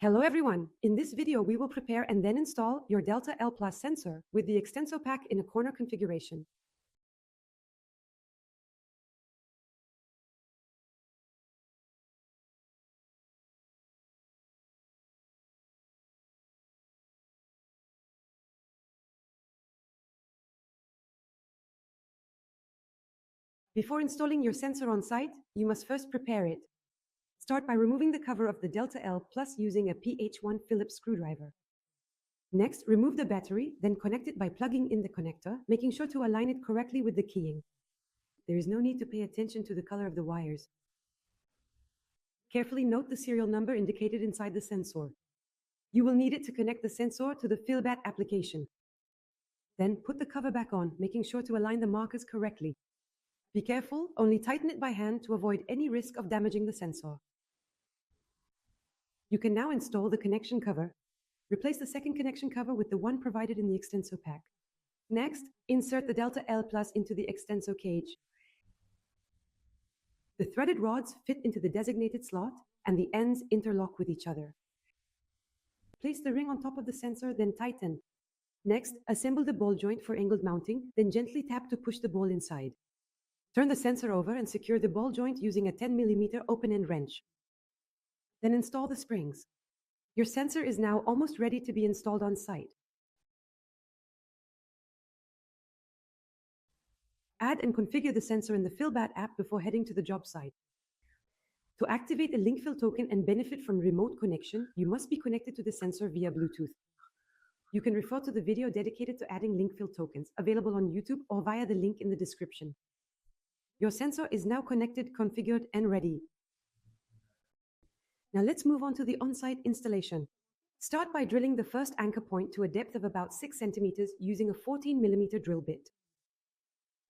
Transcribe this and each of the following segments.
Hello everyone! In this video, we will prepare and then install your Delta L Plus sensor with the Extenso pack in a corner configuration. Before installing your sensor on site, you must first prepare it. Start by removing the cover of the Delta L Plus using a PH1 Phillips screwdriver. Next, remove the battery, then connect it by plugging in the connector, making sure to align it correctly with the keying. There is no need to pay attention to the color of the wires. Carefully note the serial number indicated inside the sensor. You will need it to connect the sensor to the FEELBAT application. Then put the cover back on, making sure to align the markers correctly. Be careful, only tighten it by hand to avoid any risk of damaging the sensor. You can now install the connection cover. Replace the second connection cover with the one provided in the Extenso pack. Next, insert the Delta L Plus into the Extenso cage. The threaded rods fit into the designated slot and the ends interlock with each other. Place the ring on top of the sensor, then tighten. Next, assemble the ball joint for angled mounting, then gently tap to push the ball inside. Turn the sensor over and secure the ball joint using a 10 mm open-end wrench. Then install the springs. Your sensor is now almost ready to be installed on site. Add and configure the sensor in the FEELBAT app before heading to the job site. To activate a link fill token and benefit from remote connection, you must be connected to the sensor via Bluetooth. You can refer to the video dedicated to adding link fill tokens, available on YouTube or via the link in the description. Your sensor is now connected, configured, and ready. Now let's move on to the on-site installation. Start by drilling the first anchor point to a depth of about 6 centimeters using a 14 mm drill bit.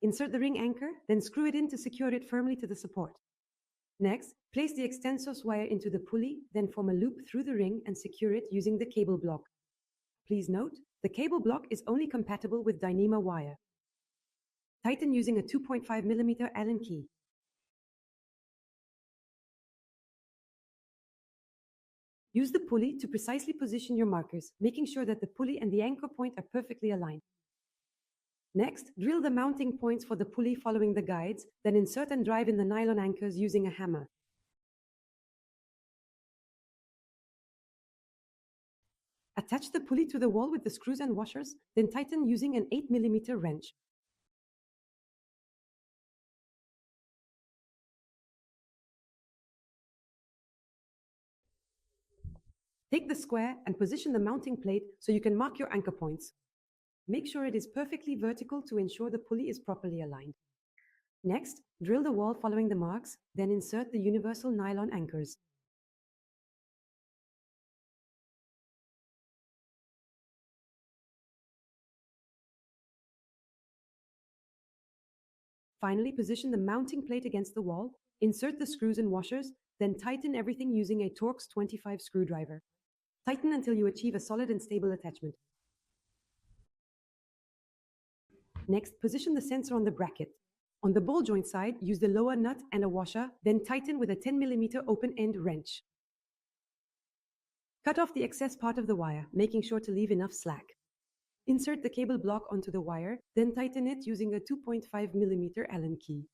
Insert the ring anchor, then screw it in to secure it firmly to the support. Next, place the Extensos wire into the pulley, then form a loop through the ring and secure it using the cable block. Please note, the cable block is only compatible with Dyneema wire. Tighten using a 2.5 mm Allen key. Use the pulley to precisely position your markers, making sure that the pulley and the anchor point are perfectly aligned. Next, drill the mounting points for the pulley following the guides, then insert and drive in the nylon anchors using a hammer. Attach the pulley to the wall with the screws and washers, then tighten using an 8 mm wrench. Take the square and position the mounting plate so you can mark your anchor points. Make sure it is perfectly vertical to ensure the pulley is properly aligned. Next, drill the wall following the marks, then insert the universal nylon anchors. Finally, position the mounting plate against the wall, insert the screws and washers, then tighten everything using a Torx 25 screwdriver. Tighten until you achieve a solid and stable attachment. Next, position the sensor on the bracket. On the ball joint side, use the lower nut and a washer, then tighten with a 10 mm open-end wrench. Cut off the excess part of the wire, making sure to leave enough slack. Insert the cable block onto the wire, then tighten it using a 2.5 mm Allen key.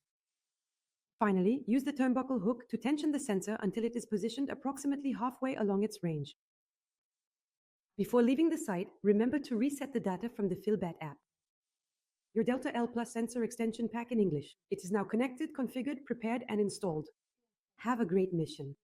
Finally, use the turnbuckle hook to tension the sensor until it is positioned approximately halfway along its range. Before leaving the site, remember to reset the data from the FEELBAT app. Your Delta L Plus sensor extension pack in English. It is now connected, configured, prepared, and installed. Have a great mission.